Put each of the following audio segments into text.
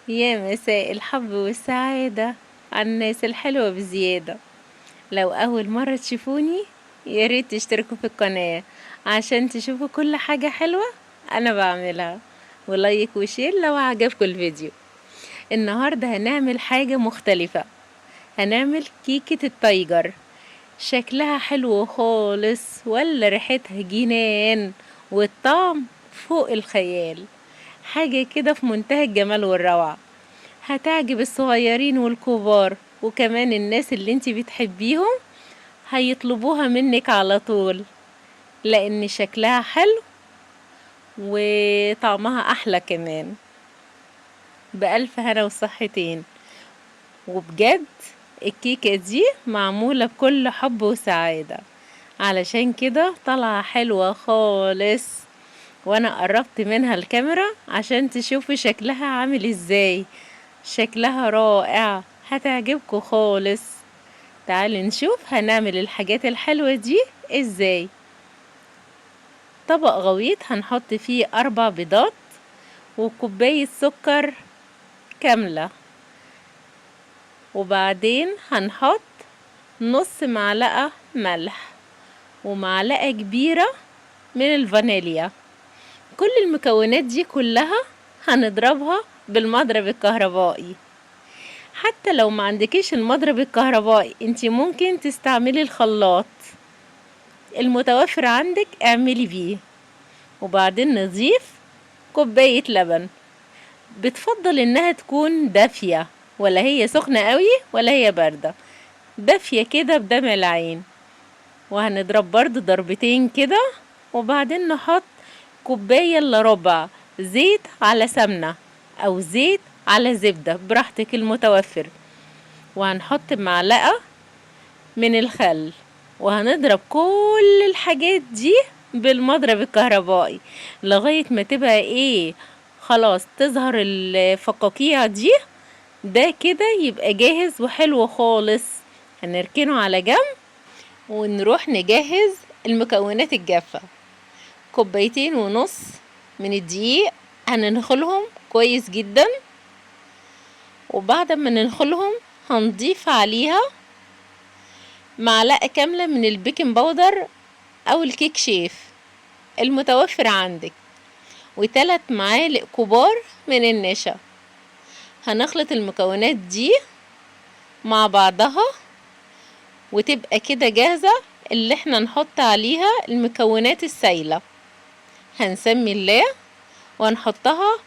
يا مساء الحب والسعادة على الناس الحلوة بزيادة. لو أول مرة تشوفوني ياريت تشتركوا في القناة عشان تشوفوا كل حاجة حلوة أنا بعملها، ولايك وشير لو عجبكم الفيديو. النهاردة هنعمل حاجة مختلفة، هنعمل كيكة التايجر. شكلها حلو خالص ولا ريحتها جنان، والطعم فوق الخيال. حاجة كده في منتهى الجمال والروعة، هتعجب الصغيرين والكبار، وكمان الناس اللي انتي بتحبيهم هيطلبوها منك على طول، لان شكلها حلو وطعمها احلى كمان. بألف هنا وصحتين. وبجد الكيكة دي معمولة بكل حب وسعادة، علشان كده طالعة حلوة خالص. وانا قربت منها الكاميرا عشان تشوفي شكلها عامل ازاي. شكلها رائع، هتعجبكم خالص. تعالوا نشوف هنعمل الحاجات الحلوة دي ازاي. طبق غويط هنحط فيه 4 بيضات وكوباية سكر كاملة، وبعدين هنحط نص معلقة ملح ومعلقة كبيرة من الفانيليا. كل المكونات دي كلها هنضربها بالمضرب الكهربائي. حتى لو ما عندكيش المضرب الكهربائي انتي ممكن تستعملي الخلاط المتوفر عندك، اعملي بيه. وبعدين نضيف كوباية لبن، بتفضل انها تكون دافية، ولا هي سخنة قوي ولا هي باردة، دافية كده بدمع العين. وهنضرب برضو ضربتين كده، وبعدين نحط كوباية الا ربع زيت على سمنة، او زيت على زبدة براحتك المتوفر. وهنحط معلقة من الخل، وهنضرب كل الحاجات دي بالمضرب الكهربائي لغاية ما تبقى ايه، خلاص تظهر الفقاقيع دي. ده كده يبقى جاهز وحلو خالص. هنركنه على جنب ونروح نجهز المكونات الجافة. 2.5 كوباية من الدقيق هننخلهم كويس جدا، وبعد ما ننخلهم هنضيف عليها معلقة كاملة من البيكنج باودر او الكيك شيف المتوفر عندك، و3 معالق كبار من النشا. هنخلط المكونات دي مع بعضها وتبقى كده جاهزة اللي احنا نحط عليها المكونات السايلة. هنسمي الله وهنحطها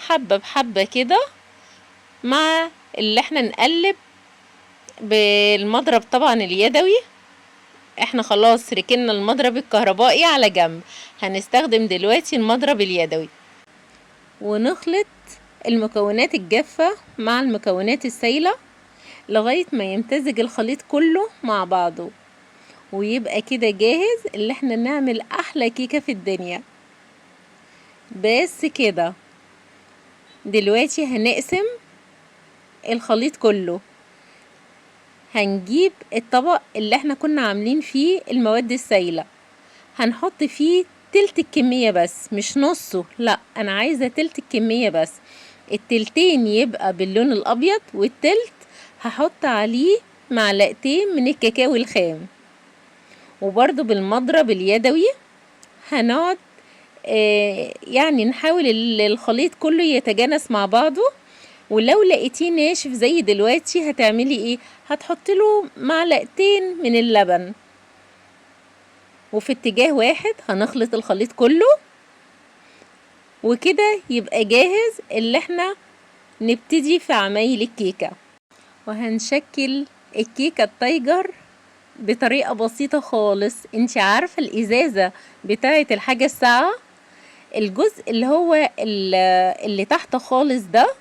حبة بحبة كده، مع اللي احنا نقلب بالمضرب طبعا اليدوي. احنا خلاص ركننا المضرب الكهربائي على جنب، هنستخدم دلوقتي المضرب اليدوي. ونخلط المكونات الجافة مع المكونات السايلة لغاية ما يمتزج الخليط كله مع بعضه، ويبقى كده جاهز اللي احنا نعمل احلى كيكة في الدنيا. بس كده دلوقتي هنقسم الخليط كله. هنجيب الطبق اللي احنا كنا عاملين فيه المواد السايلة، هنحط فيه تلت الكمية بس، مش نصه، لا انا عايزة تلت الكمية بس. التلتين يبقى باللون الابيض، والتلت هحط عليه معلقتين من الكاكاو الخام. وبرضو بالمضرب اليدوي هنقعد يعني نحاول الخليط كله يتجانس مع بعضه. ولو لقيتيه ناشف زي دلوقتي هتعملي ايه، هتحطي له معلقتين من اللبن. وفي اتجاه واحد هنخلط الخليط كله، وكده يبقى جاهز اللي احنا نبتدي في عمايل الكيكة. وهنشكل الكيكة التايجر بطريقة بسيطة خالص. انت عارفة الازازة بتاعة الحاجة الساقعة، الجزء اللي هو اللي تحت خالص ده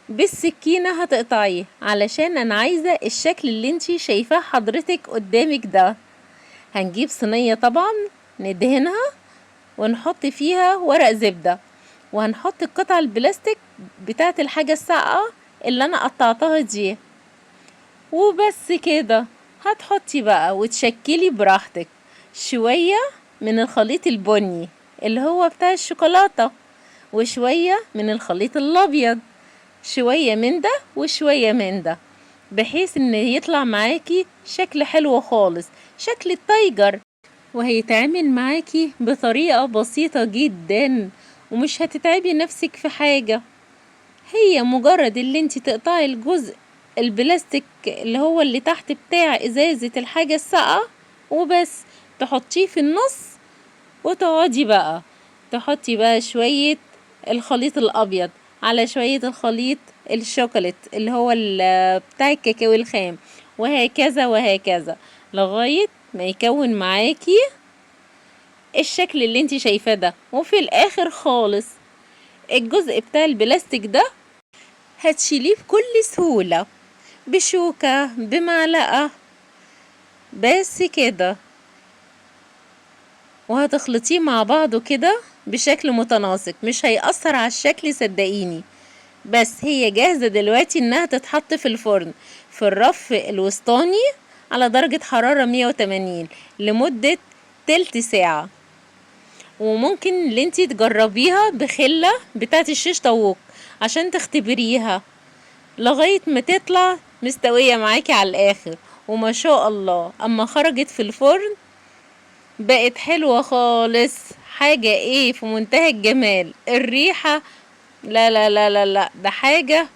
بالسكينة هتقطعيه، علشان انا عايزة الشكل اللي انت شايفاه حضرتك قدامك ده. هنجيب صينية طبعا ندهنها ونحط فيها ورق زبدة، وهنحط القطع البلاستيك بتاعة الحاجة الساقعة اللي انا قطعتها دي. وبس كده هتحطي بقى وتشكلي براحتك شوية من الخليط البني اللي هو بتاع الشوكولاتة، وشوية من الخليط الابيض. شوية من ده وشوية من ده، بحيث ان يطلع معاكي شكل حلو خالص، شكل التايجر. وهيتعمل معاكي بطريقة بسيطة جدا، ومش هتتعبي نفسك في حاجة. هي مجرد اللي انت تقطعي الجزء البلاستيك اللي هو اللي تحت بتاع ازازة الحاجة الساقعة وبس، تحطيه في النص، وتقعدي بقى تحطي بقى شوية الخليط الابيض على شوية الخليط الشوكولات اللي هو بتاع الكاكاو الخام، وهكذا وهكذا لغاية ما يكون معاكي الشكل اللي انت شايفاه ده. وفي الاخر خالص الجزء بتاع البلاستيك ده هتشيليه بكل سهولة بشوكة بمعلقة، بس كده، وهتخلطيه مع بعضه كده بشكل متناسق، مش هيأثر على الشكل صدقيني. بس هي جاهزة دلوقتي انها تتحط في الفرن في الرف الوسطاني على درجة حرارة 180 لمدة تلت ساعة. وممكن اللي انتي تجربيها بخلة بتاعت الشيش طاووق عشان تختبريها لغاية ما تطلع مستوية معاكي على الاخر. وما شاء الله اما خرجت في الفرن بقت حلوة خالص، حاجة ايه في منتهى الجمال. الريحة لا لا لا لا لا، ده حاجة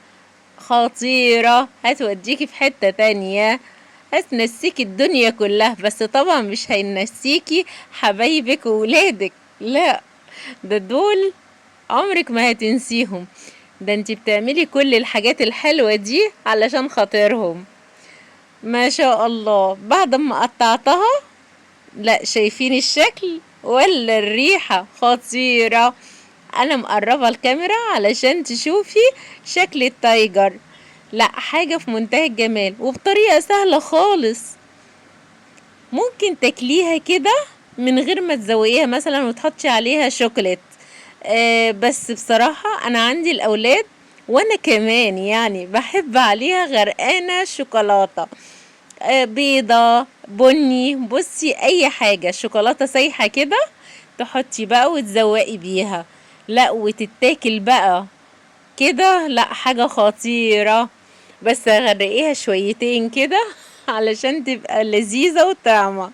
خطيرة هتوديكي في حتة تانية، هتنسيكي الدنيا كلها. بس طبعا مش هينسيكي حبايبك وولادك، لا، ده دول عمرك ما هتنسيهم. ده انتي بتعملي كل الحاجات الحلوة دي علشان خاطرهم. ما شاء الله. بعد ما قطعتها، لا شايفين الشكل ولا الريحة خطيرة؟ انا مقربة الكاميرا علشان تشوفي شكل التايجر. لا حاجة في منتهى الجمال وبطريقة سهلة خالص. ممكن تاكليها كده من غير ما تزوقيها مثلا وتحطي عليها شوكولات. بس بصراحة انا عندي الاولاد وانا كمان يعني بحب عليها غرقانة شوكولاتة، بيضة بني، بصي اي حاجة شوكولاتة سايحة كده تحطي بقى وتزوقي بيها، لا وتتاكل بقى كده، لا حاجة خطيرة. بس اغرقيها شويتين كده علشان تبقى لذيذة وطعمة.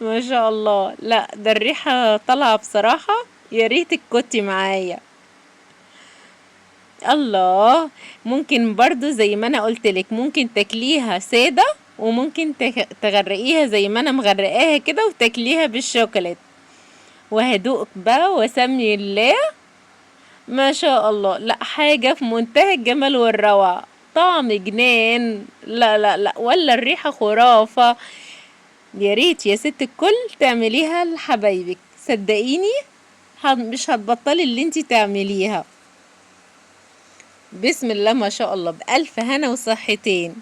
ما شاء الله. لا ده الريحة طالعة بصراحة، يا ريتك كنتي معايا. الله. ممكن برضو زي ما انا قلتلك ممكن تاكليها سادة، وممكن تغرقيها زي ما انا مغرقاها كده وتاكليها بالشوكولات. وهدوق بقى وسمي الله. ما شاء الله. لا حاجة في منتهى الجمال والروعة، طعم جنان، لا لا لا، ولا الريحة خرافة. يا ريت يا ست الكل تعمليها لحبايبك، صدقيني مش هتبطلي اللي انتي تعمليها. بسم الله ما شاء الله، بألف هنا وصحتين.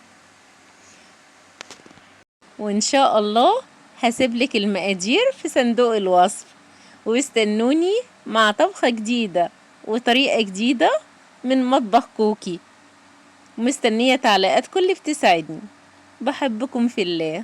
وإن شاء الله هسيبلك المقادير في صندوق الوصف، واستنوني مع طبخة جديدة وطريقة جديدة من مطبخ كوكي. مستنية تعليقاتكم اللي بتسعدني. بحبكم في الله.